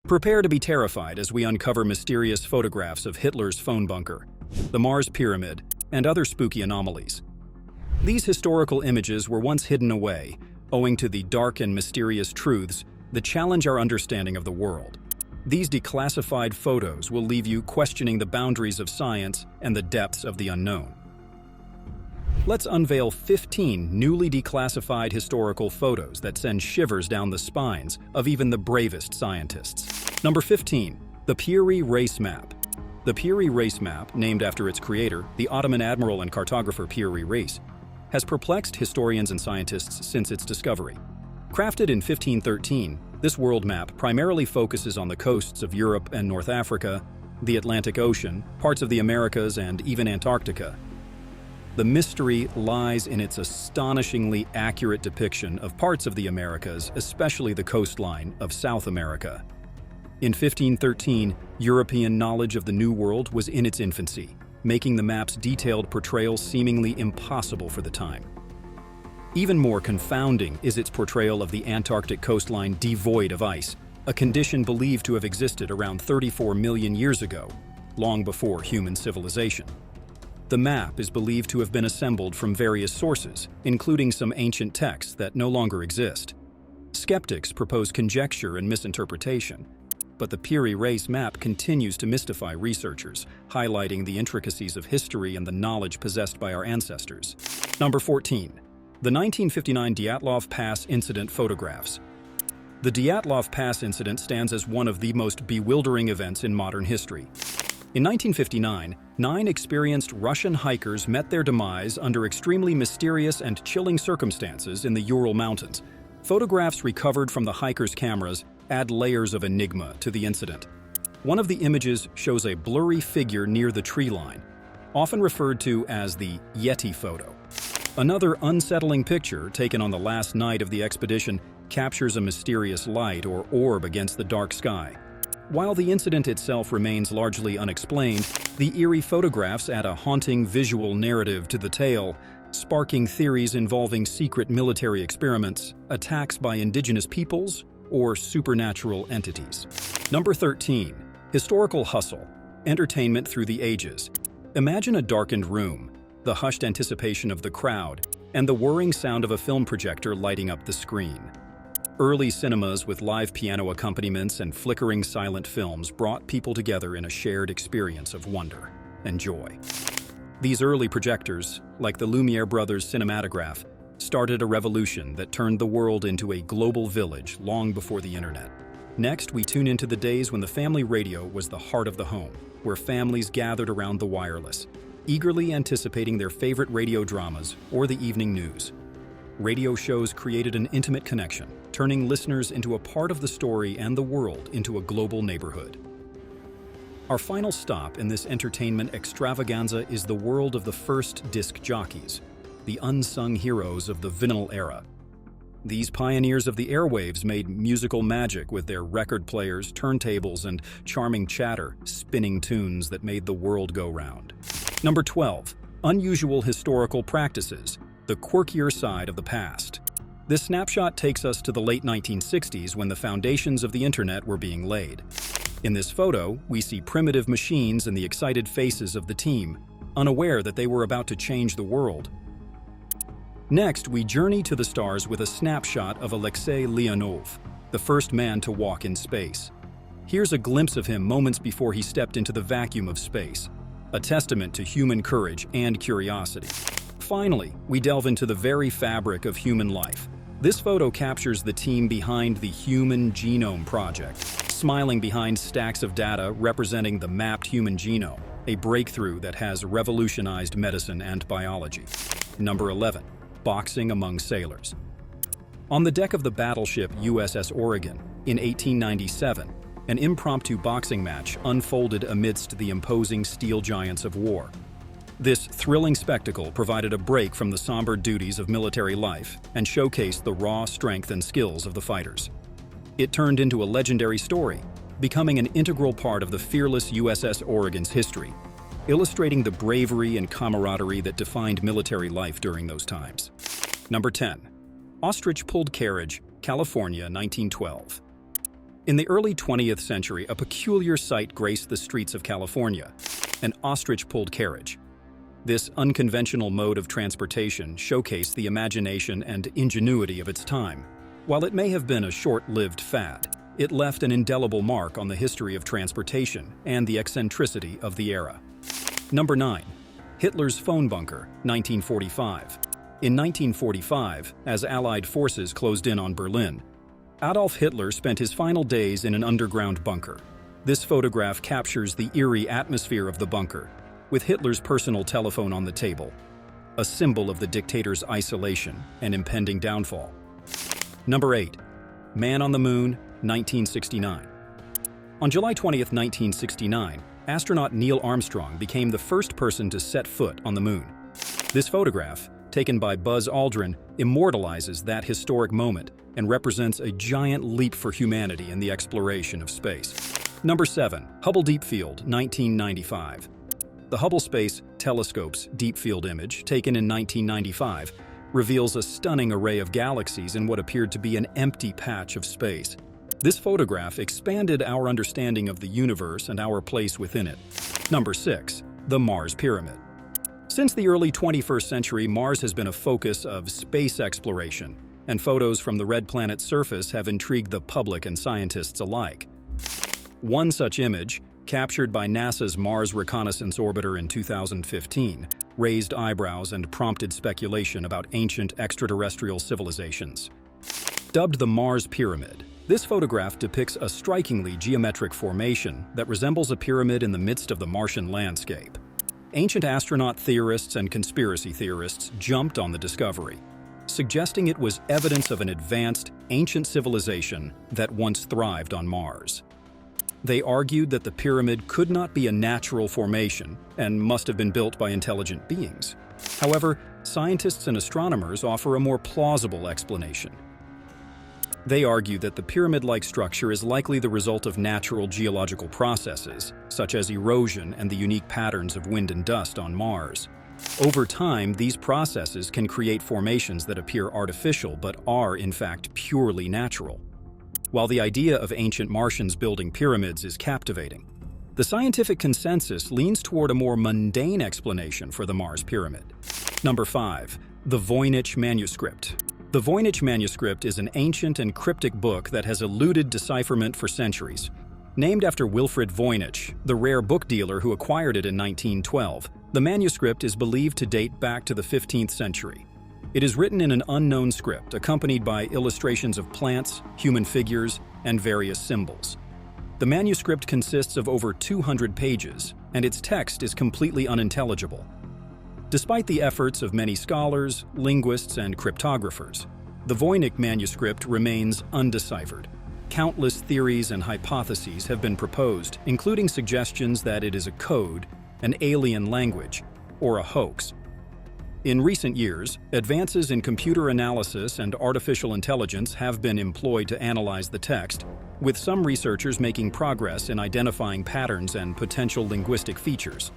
Prepare to be terrified as we uncover mysterious photographs of Hitler's phone bunker, the Mars Pyramid, and other spooky anomalies. These historical images were once hidden away, owing to the dark and mysterious truths that challenge our understanding of the world. These declassified photos will leave you questioning the boundaries of science and the depths of the unknown. Let's unveil 15 newly declassified historical photos that send shivers down the spines of even the bravest scientists. Number 15. The Piri Reis Map. The Piri Reis Map, named after its creator, the Ottoman admiral and cartographer Piri Reis, has perplexed historians and scientists since its discovery. Crafted in 1513, this world map primarily focuses on the coasts of Europe and North Africa, the Atlantic Ocean, parts of the Americas, and even Antarctica. The mystery lies in its astonishingly accurate depiction of parts of the Americas, especially the coastline of South America. In 1513, European knowledge of the New World was in its infancy, making the map's detailed portrayal seemingly impossible for the time. Even more confounding is its portrayal of the Antarctic coastline devoid of ice, a condition believed to have existed around 34 million years ago, long before human civilization. The map is believed to have been assembled from various sources, including some ancient texts that no longer exist. Skeptics propose conjecture and misinterpretation, but the Piri Reis Map continues to mystify researchers, highlighting the intricacies of history and the knowledge possessed by our ancestors. Number 14. The 1959 Dyatlov Pass Incident Photographs. The Dyatlov Pass incident stands as one of the most bewildering events in modern history. In 1959, 9 experienced Russian hikers met their demise under extremely mysterious and chilling circumstances in the Ural Mountains. Photographs recovered from the hikers' cameras add layers of enigma to the incident. One of the images shows a blurry figure near the tree line, often referred to as the Yeti photo. Another unsettling picture, taken on the last night of the expedition, captures a mysterious light or orb against the dark sky. While the incident itself remains largely unexplained, the eerie photographs add a haunting visual narrative to the tale, sparking theories involving secret military experiments, attacks by indigenous peoples, or supernatural entities. Number 13. Historical Hustle. Entertainment through the ages. Imagine a darkened room, the hushed anticipation of the crowd, and the whirring sound of a film projector lighting up the screen. Early cinemas with live piano accompaniments and flickering silent films brought people together in a shared experience of wonder and joy. These early projectors, like the Lumiere brothers' cinematograph, started a revolution that turned the world into a global village long before the internet. Next, we tune into the days when the family radio was the heart of the home, where families gathered around the wireless, eagerly anticipating their favorite radio dramas or the evening news. Radio shows created an intimate connection, turning listeners into a part of the story and the world into a global neighborhood. Our final stop in this entertainment extravaganza is the world of the first disc jockeys, the unsung heroes of the vinyl era. These pioneers of the airwaves made musical magic with their record players, turntables, and charming chatter, spinning tunes that made the world go round. Number 12. Unusual historical practices. The quirkier side of the past. This snapshot takes us to the late 1960s when the foundations of the internet were being laid. In this photo, we see primitive machines and the excited faces of the team, unaware that they were about to change the world. Next, we journey to the stars with a snapshot of Alexei Leonov, the first man to walk in space. Here's a glimpse of him moments before he stepped into the vacuum of space, a testament to human courage and curiosity. Finally, we delve into the very fabric of human life. This photo captures the team behind the Human Genome Project, smiling behind stacks of data representing the mapped human genome, a breakthrough that has revolutionized medicine and biology. Number 11. Boxing among sailors. On the deck of the battleship USS Oregon in 1897, an impromptu boxing match unfolded amidst the imposing steel giants of war. This thrilling spectacle provided a break from the somber duties of military life and showcased the raw strength and skills of the fighters. It turned into a legendary story, becoming an integral part of the fearless USS Oregon's history, illustrating the bravery and camaraderie that defined military life during those times. Number 10. Ostrich-pulled carriage, California, 1912. In the early 20th century, a peculiar sight graced the streets of California: an ostrich-pulled carriage. This unconventional mode of transportation showcased the imagination and ingenuity of its time. While it may have been a short-lived fad, it left an indelible mark on the history of transportation and the eccentricity of the era. Number 9. Hitler's phone bunker, 1945. In 1945, as Allied forces closed in on Berlin, Adolf Hitler spent his final days in an underground bunker. This photograph captures the eerie atmosphere of the bunker, with Hitler's personal telephone on the table, a symbol of the dictator's isolation and impending downfall. Number 8. Man on the Moon, 1969. On July 20, 1969, astronaut Neil Armstrong became the first person to set foot on the moon. This photograph, taken by Buzz Aldrin, immortalizes that historic moment and represents a giant leap for humanity in the exploration of space. Number 7. Hubble Deep Field, 1995. The Hubble Space Telescope's Deep Field image, taken in 1995, reveals a stunning array of galaxies in what appeared to be an empty patch of space. This photograph expanded our understanding of the universe and our place within it. Number 6. The Mars Pyramid. Since the early 21st century, Mars has been a focus of space exploration, and photos from the red planet's surface have intrigued the public and scientists alike. One such image, captured by NASA's Mars Reconnaissance Orbiter in 2015, raised eyebrows and prompted speculation about ancient extraterrestrial civilizations. Dubbed the Mars Pyramid, this photograph depicts a strikingly geometric formation that resembles a pyramid in the midst of the Martian landscape. Ancient astronaut theorists and conspiracy theorists jumped on the discovery, suggesting it was evidence of an advanced, ancient civilization that once thrived on Mars. They argued that the pyramid could not be a natural formation and must have been built by intelligent beings. However, scientists and astronomers offer a more plausible explanation. They argue that the pyramid-like structure is likely the result of natural geological processes, such as erosion and the unique patterns of wind and dust on Mars. Over time, these processes can create formations that appear artificial but are, in fact, purely natural. While the idea of ancient Martians building pyramids is captivating, the scientific consensus leans toward a more mundane explanation for the Mars Pyramid. Number 5. The Voynich Manuscript. The Voynich Manuscript is an ancient and cryptic book that has eluded decipherment for centuries. Named after Wilfrid Voynich, the rare book dealer who acquired it in 1912, the manuscript is believed to date back to the 15th century. It is written in an unknown script, accompanied by illustrations of plants, human figures, and various symbols. The manuscript consists of over 200 pages, and its text is completely unintelligible. Despite the efforts of many scholars, linguists, and cryptographers, the Voynich manuscript remains undeciphered. Countless theories and hypotheses have been proposed, including suggestions that it is a code, an alien language, or a hoax. In recent years, advances in computer analysis and artificial intelligence have been employed to analyze the text, with some researchers making progress in identifying patterns and potential linguistic features.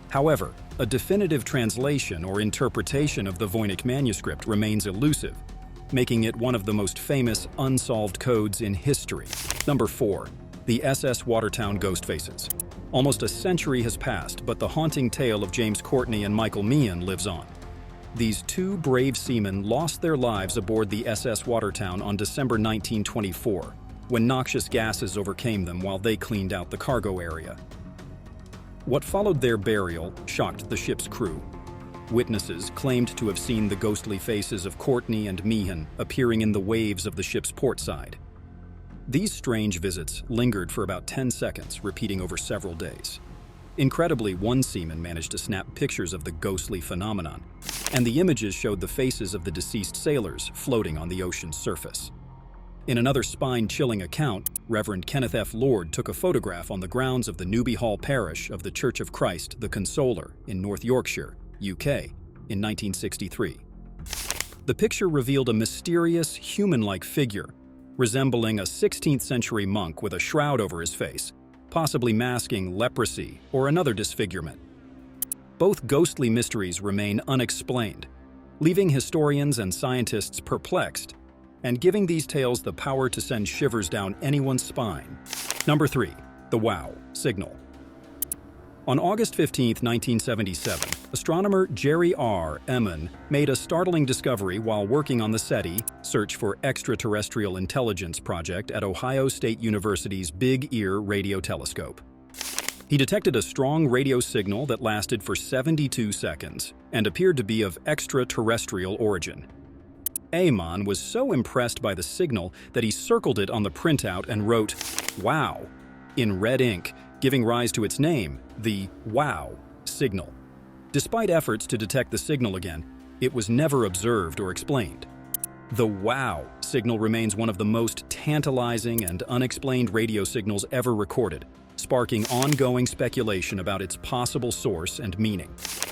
However, a definitive translation or interpretation of the Voynich manuscript remains elusive, making it one of the most famous unsolved codes in history. Number 4. The SS Watertown Ghost Faces. Almost a century has passed, but the haunting tale of James Courtney and Michael Meehan lives on. These two brave seamen lost their lives aboard the SS Watertown on December 1924, when noxious gases overcame them while they cleaned out the cargo area. What followed their burial shocked the ship's crew. Witnesses claimed to have seen the ghostly faces of Courtney and Meehan appearing in the waves of the ship's port side. These strange visits lingered for about 10 seconds, repeating over several days. Incredibly, one seaman managed to snap pictures of the ghostly phenomenon, and the images showed the faces of the deceased sailors floating on the ocean's surface. In another spine-chilling account, Reverend Kenneth F. Lord took a photograph on the grounds of the Newby Hall parish of the Church of Christ the Consoler in North Yorkshire, UK, in 1963. The picture revealed a mysterious, human-like figure, resembling a 16th-century monk with a shroud over his face, possibly masking leprosy or another disfigurement. Both ghostly mysteries remain unexplained, leaving historians and scientists perplexed. and giving these tales the power to send shivers down anyone's spine. Number 3. The WOW signal. On August 15, 1977, astronomer Jerry R. Eman made a startling discovery while working on the SETI Search for Extraterrestrial Intelligence project at Ohio State University's Big Ear radio telescope. He detected a strong radio signal that lasted for 72 seconds and appeared to be of extraterrestrial origin. Eman was so impressed by the signal that he circled it on the printout and wrote, "Wow," in red ink, giving rise to its name, the WOW signal. Despite efforts to detect the signal again, it was never observed or explained. The WOW signal remains one of the most tantalizing and unexplained radio signals ever recorded, sparking ongoing speculation about its possible source and meaning.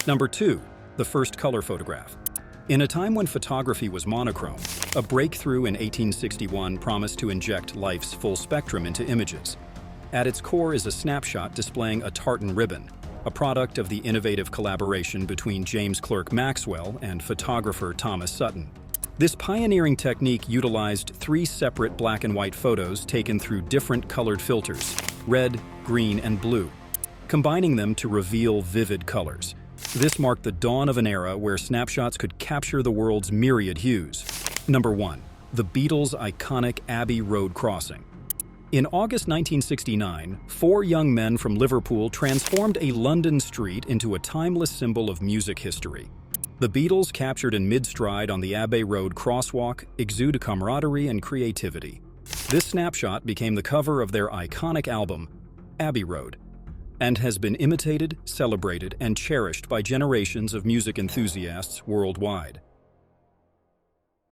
Number 2. The first color photograph. In a time when photography was monochrome, a breakthrough in 1861 promised to inject life's full spectrum into images. At its core is a snapshot displaying a tartan ribbon, a product of the innovative collaboration between James Clerk Maxwell and photographer Thomas Sutton. This pioneering technique utilized 3 separate black and white photos taken through different colored filters, red, green, and blue, combining them to reveal vivid colors. This marked the dawn of an era where snapshots could capture the world's myriad hues. Number 1. The Beatles' iconic Abbey Road crossing. In August 1969, 4 young men from Liverpool transformed a London street into a timeless symbol of music history. The Beatles, captured in mid-stride on the Abbey Road crosswalk, exude camaraderie and creativity. This snapshot became the cover of their iconic album, Abbey Road, and has been imitated, celebrated, and cherished by generations of music enthusiasts worldwide.